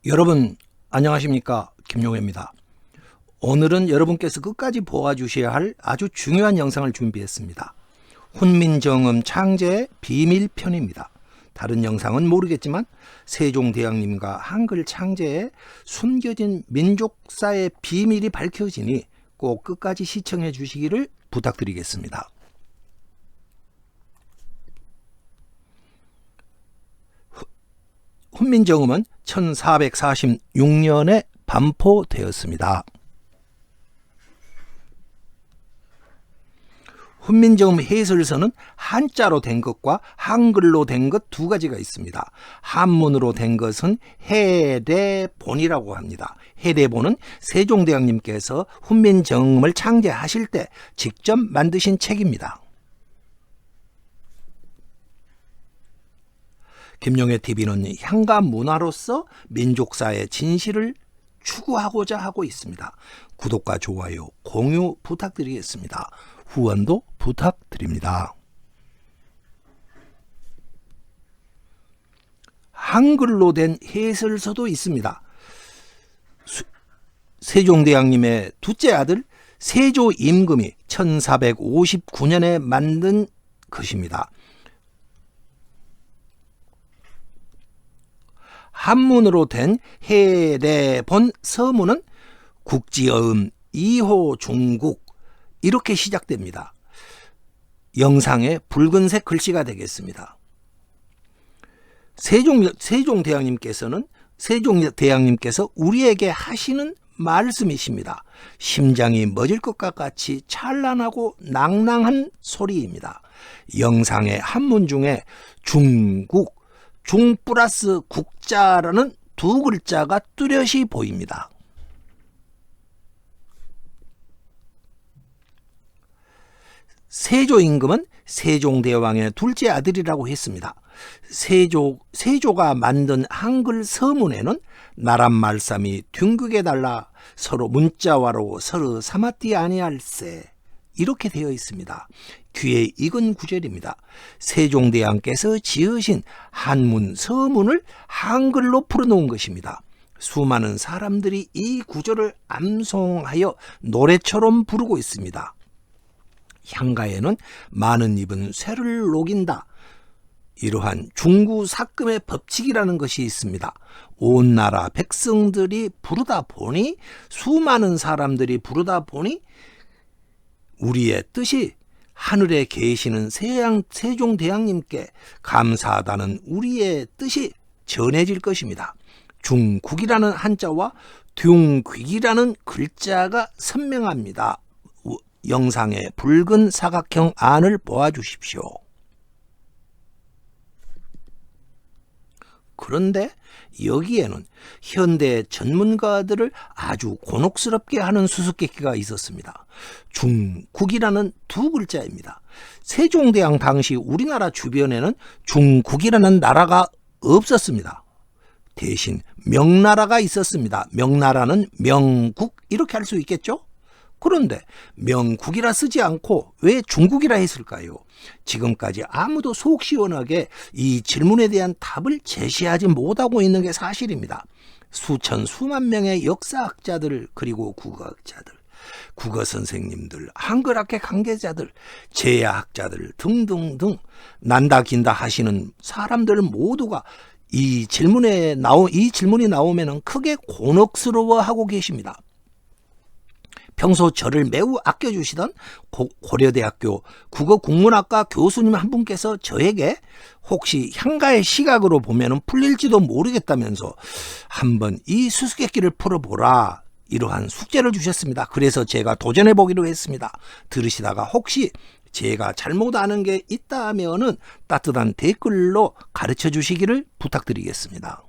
여러분 안녕하십니까, 김용혜입니다. 오늘은 여러분께서 끝까지 보아주셔야 할 아주 중요한 영상을 준비했습니다. 훈민정음 창제의 비밀편입니다. 다른 영상은 모르겠지만 세종대왕님과 한글 창제에 숨겨진 민족사의 비밀이 밝혀지니 꼭 끝까지 시청해 주시기를 부탁드리겠습니다. 훈민정음은 1446년에 반포되었습니다. 훈민정음 해설서는 한자로 된 것과 한글로 된 것 두 가지가 있습니다. 한문으로 된 것은 해례본이라고 합니다. 해례본은 세종대왕님께서 훈민정음을 창제하실 때 직접 만드신 책입니다. 김용혜TV는 향과 문화로서 민족사의 진실을 추구하고자 하고 있습니다. 구독과 좋아요, 공유 부탁드리겠습니다. 후원도 부탁드립니다. 한글로 된 해설서도 있습니다. 세종대왕님의 둘째 아들 세조임금이 1459년에 만든 것입니다. 한문으로 된 해례본 서문은 국지어음 2호 중국 이렇게 시작됩니다. 영상에 붉은색 글씨가 되겠습니다. 세종대왕님께서 우리에게 하시는 말씀이십니다. 심장이 멎을 것과 같이 찬란하고 낭낭한 소리입니다. 영상의 한문 중에 중국, 중 플러스 국자라는 두 글자가 뚜렷이 보입니다. 세조임금은 세종대왕의 둘째 아들이라고 했습니다. 세조가 만든 한글 서문에는 나란 말씀이 둥극에 달라 서로 문자와로 서로 삼았디 아니할세 이렇게 되어 있습니다. 귀에 익은 구절입니다. 세종대왕께서 지으신 한문 서문을 한글로 풀어놓은 것입니다. 수많은 사람들이 이 구절을 암송하여 노래처럼 부르고 있습니다. 향가에는 많은 입은 쇠를 녹인다. 이러한 중구삭금의 법칙이라는 것이 있습니다. 온 나라 백성들이 부르다 보니, 수많은 사람들이 부르다 보니 우리의 뜻이 하늘에 계시는 세종대왕님께 감사하다는 우리의 뜻이 전해질 것입니다. 중국이라는 한자와 둥귀이라는 글자가 선명합니다. 영상의 붉은 사각형 안을 보아주십시오. 그런데 여기에는 현대 전문가들을 아주 곤혹스럽게 하는 수수께끼가 있었습니다. 중국이라는 두 글자입니다. 세종대왕 당시 우리나라 주변에는 중국이라는 나라가 없었습니다. 대신 명나라가 있었습니다. 명나라는 명국 이렇게 할 수 있겠죠? 그런데 명국이라 쓰지 않고 왜 중국이라 했을까요? 지금까지 아무도 속 시원하게 이 질문에 대한 답을 제시하지 못하고 있는 게 사실입니다. 수만 명의 역사학자들, 그리고 국어학자들, 국어 선생님들, 한글학회 관계자들, 제야학자들 등등등 난다 긴다 하시는 사람들 모두가 이 질문이 나오면은 크게 곤혹스러워하고 계십니다. 평소 저를 매우 아껴주시던 고려대학교 국어국문학과 교수님 한 분께서 저에게 혹시 향가의 시각으로 보면 풀릴지도 모르겠다면서 한번 이 수수께끼를 풀어보라 이러한 숙제를 주셨습니다. 그래서 제가 도전해보기로 했습니다. 들으시다가 혹시 제가 잘못 아는 게 있다면은 따뜻한 댓글로 가르쳐 주시기를 부탁드리겠습니다.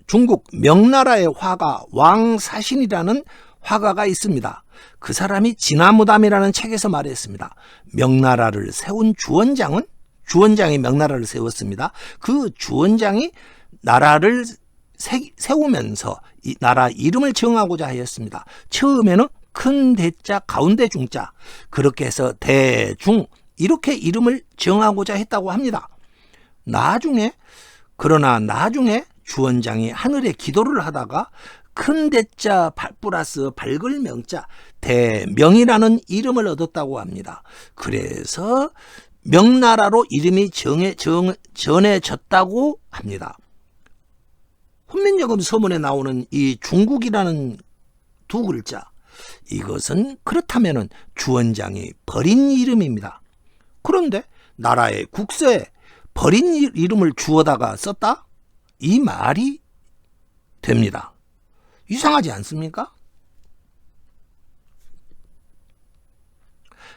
중국 명나라의 화가 왕사신이라는 화가가 있습니다. 그 사람이 진화무담이라는 책에서 말했습니다. 명나라를 세운 주원장이 명나라를 세웠습니다. 그 주원장이 나라를 세우면서 이 나라 이름을 정하고자 하였습니다. 처음에는 큰 대자 가운데 중자 그렇게 해서 대중 이렇게 이름을 정하고자 했다고 합니다. 그러나 나중에 주원장이 하늘에 기도를 하다가 큰 대자 플러스 밝을 명자 대명이라는 이름을 얻었다고 합니다. 그래서 명나라로 이름이 전해졌다고 합니다. 훈민정음 서문에 나오는 이 중국이라는 두 글자, 이것은 그렇다면 주원장이 버린 이름입니다. 그런데 나라의 국서에 버린 이름을 주워다가 썼다? 이 말이 됩니다. 이상하지 않습니까?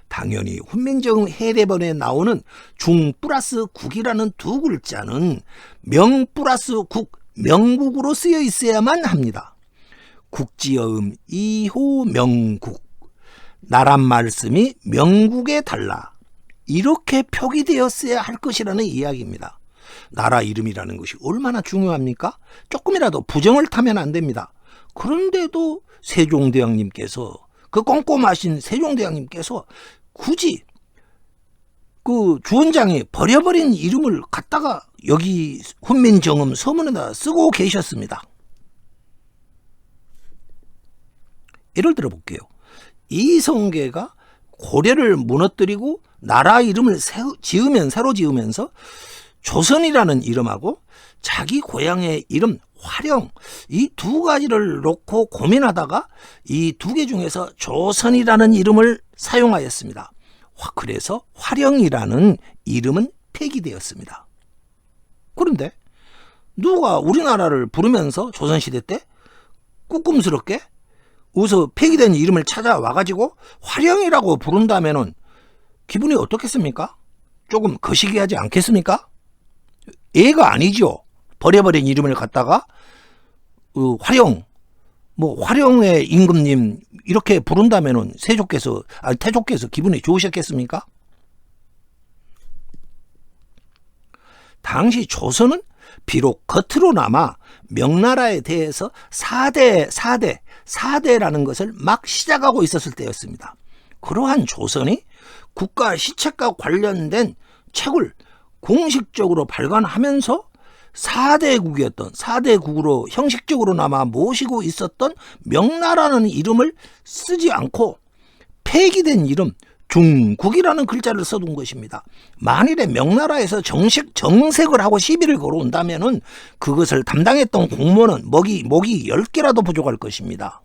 당연히 훈민정음 해대본에 나오는 중 플러스 국이라는 두 글자는 명 플러스 국, 명국으로 쓰여 있어야만 합니다. 국지어음 2호 명국, 나란 말씀이 명국에 달라, 이렇게 표기되었어야 할 것이라는 이야기입니다. 나라 이름이라는 것이 얼마나 중요합니까? 조금이라도 부정을 타면 안 됩니다. 그런데도 세종대왕님께서, 그 꼼꼼하신 세종대왕님께서 굳이 그 주원장이 버려버린 이름을 갖다가 여기 훈민정음 서문에다 쓰고 계셨습니다. 예를 들어 볼게요. 이성계가 고려를 무너뜨리고 나라 이름을 새로 지으면서 조선이라는 이름하고 자기 고향의 이름 화령, 이 두 가지를 놓고 고민하다가 이 두 개 중에서 조선이라는 이름을 사용하였습니다. 그래서 화령이라는 이름은 폐기되었습니다. 그런데 누가 우리나라를 부르면서 조선시대 때 ቁ끔스럽게 어디서 폐기된 이름을 찾아와가지고 화령이라고 부른다면은 기분이 어떻겠습니까? 조금 거시기하지 않겠습니까? 애가 아니죠. 버려버린 이름을 갖다가 화령, 화령의 임금님 이렇게 부른다면은 태조께서 기분이 좋으셨겠습니까? 당시 조선은 비록 겉으로나마 명나라에 대해서 4대라는 것을 막 시작하고 있었을 때였습니다. 그러한 조선이 국가 시책과 관련된 책을 공식적으로 발간하면서 4대국으로 형식적으로나마 모시고 있었던 명나라는 이름을 쓰지 않고 폐기된 이름 중국이라는 글자를 써둔 것입니다. 만일에 명나라에서 정색을 하고 시비를 걸어온다면은 그것을 담당했던 공무원은 목이 10개라도 부족할 것입니다.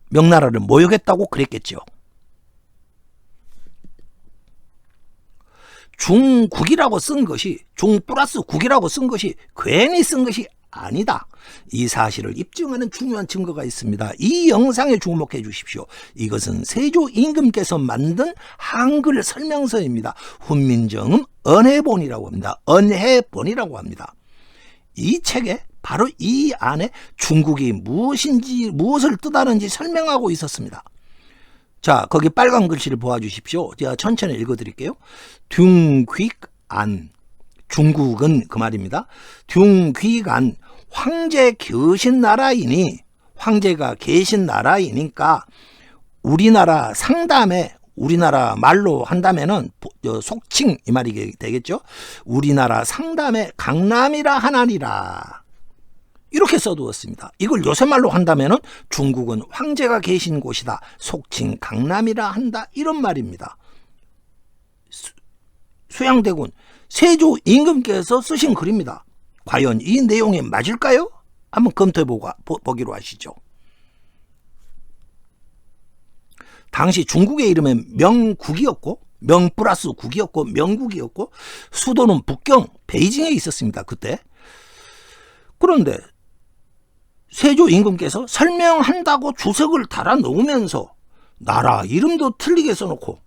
명나라를 모욕했다고 그랬겠죠. 중국이라고 쓴 것이, 중 플러스 국이라고 쓴 것이 괜히 쓴 것이 아니다. 이 사실을 입증하는 중요한 증거가 있습니다. 이 영상에 주목해 주십시오. 이것은 세조 임금께서 만든 한글 설명서입니다. 훈민정음 언해본이라고 합니다. 언해본이라고 합니다. 이 책에 바로 이 안에 중국이 무엇을 뜻하는지 설명하고 있었습니다. 자, 거기 빨간 글씨를 보아주십시오. 제가 천천히 읽어드릴게요. 둥귀안, 중국은 그 말입니다. 둥귀안, 황제가 계신 나라이니까 우리나라 상담에, 우리나라 말로 한다면은 속칭 이 말이 되겠죠. 우리나라 상담에 강남이라 하나니라, 이렇게 써두었습니다. 이걸 요새 말로 한다면은 중국은 황제가 계신 곳이다, 속칭 강남이라 한다, 이런 말입니다. 수양대군 세조 임금께서 쓰신 글입니다. 과연 이 내용이 맞을까요? 한번 검토해 보기로 하시죠. 당시 중국의 이름은 명국이었고, 명 플러스 국이었고, 명국이었고, 수도는 북경 베이징에 있었습니다. 그때. 그런데 세조 임금께서 설명한다고 주석을 달아 놓으면서 나라 이름도 틀리게 써놓고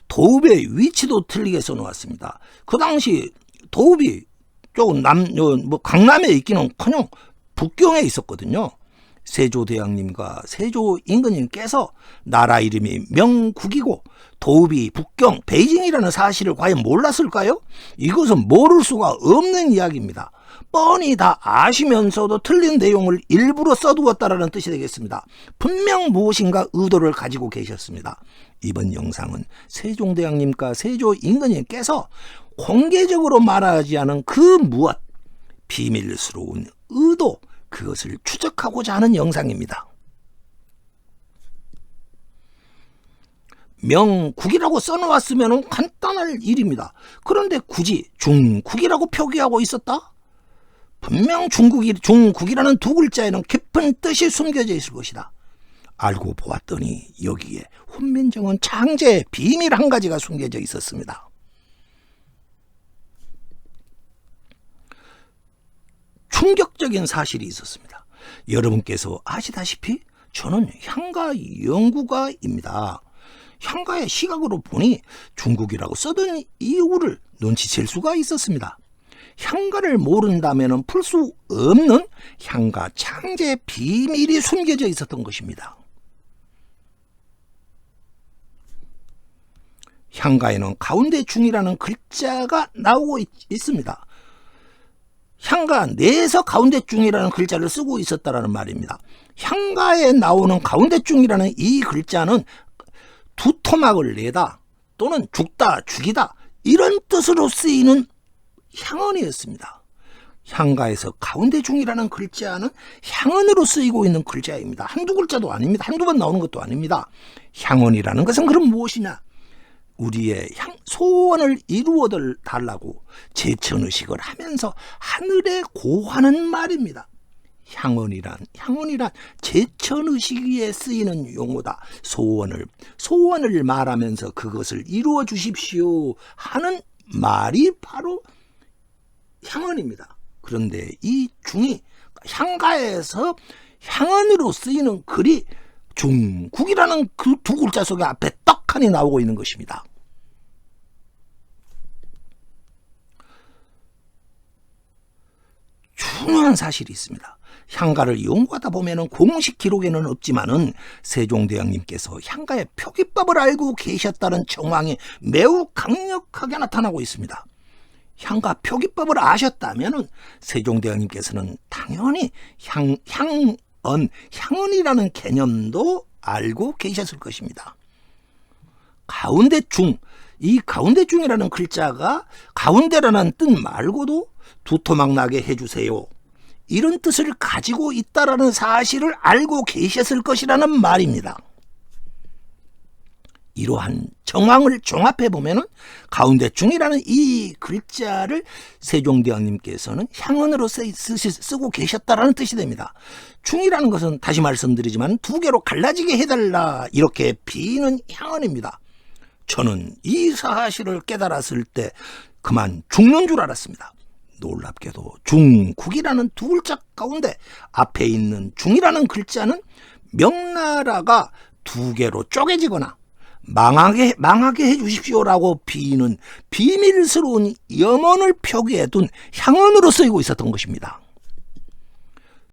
도읍의 위치도 틀리게 써놓았습니다. 그 당시 도읍이 조금 강남에 있기는커녕 북경에 있었거든요. 세조대왕님과 세조임금님께서 나라 이름이 명국이고 도읍이 북경, 베이징이라는 사실을 과연 몰랐을까요? 이것은 모를 수가 없는 이야기입니다. 뻔히 다 아시면서도 틀린 내용을 일부러 써두었다라는 뜻이 되겠습니다. 분명 무엇인가 의도를 가지고 계셨습니다. 이번 영상은 세종대왕님과 세조임금님께서 공개적으로 말하지 않은 그 무엇, 비밀스러운 의도, 그것을 추적하고자 하는 영상입니다. 명국이라고 써놓았으면 간단할 일입니다. 그런데 굳이 중국이라고 표기하고 있었다? 분명 중국이라는 두 글자에는 깊은 뜻이 숨겨져 있을 것이다. 알고 보았더니 여기에 훈민정음 창제의 비밀 한 가지가 숨겨져 있었습니다. 충격적인 사실이 있었습니다. 여러분께서 아시다시피 저는 향가 연구가입니다. 향가의 시각으로 보니 중국이라고 써둔 이유를 눈치챌 수가 있었습니다. 향가를 모른다면 풀 수 없는 향가 창제의 비밀이 숨겨져 있었던 것입니다. 향가에는 가운데 중이라는 글자가 나오고 있습니다. 향가 내에서 가운데 중이라는 글자를 쓰고 있었다라는 말입니다. 향가에 나오는 가운데 중이라는 이 글자는 두토막을 내다 또는 죽다, 죽이다 이런 뜻으로 쓰이는 향언이었습니다. 향가에서 가운데 중이라는 글자는 향언으로 쓰이고 있는 글자입니다. 한두 글자도 아닙니다. 한두 번 나오는 것도 아닙니다. 향언이라는 것은 그럼 무엇이냐? 우리의 소원을 이루어 달라고 제천의식을 하면서 하늘에 고하는 말입니다. 향언이란 제천의식에 쓰이는 용어다. 소원을 말하면서 그것을 이루어 주십시오 하는 말이 바로 향언입니다. 그런데 이 중이 향가에서 향언으로 쓰이는 글이 중국이라는 그 두 글자 속에 앞에 떡하니 나오고 있는 것입니다. 중요한 사실이 있습니다. 향가를 연구하다 보면 공식 기록에는 없지만은 세종대왕님께서 향가의 표기법을 알고 계셨다는 정황이 매우 강력하게 나타나고 있습니다. 향가 표기법을 아셨다면 세종대왕님께서는 당연히 향언이라는 개념도 알고 계셨을 것입니다. 가운데 중, 이 가운데 중이라는 글자가 가운데라는 뜻 말고도 두토막 나게 해주세요, 이런 뜻을 가지고 있다라는 사실을 알고 계셨을 것이라는 말입니다. 이러한 정황을 종합해 보면 가운데 중이라는 이 글자를 세종대왕님께서는 향언으로 쓰고 계셨다라는 뜻이 됩니다. 중이라는 것은 다시 말씀드리지만 두 개로 갈라지게 해달라 이렇게 비는 향언입니다. 저는 이 사실을 깨달았을 때 그만 죽는 줄 알았습니다. 놀랍게도 중국이라는 두 글자 가운데 앞에 있는 중이라는 글자는 명나라가 두 개로 쪼개지거나 망하게 해주십시오라고 비는 비밀스러운 염원을 표기해둔 향언으로 쓰이고 있었던 것입니다.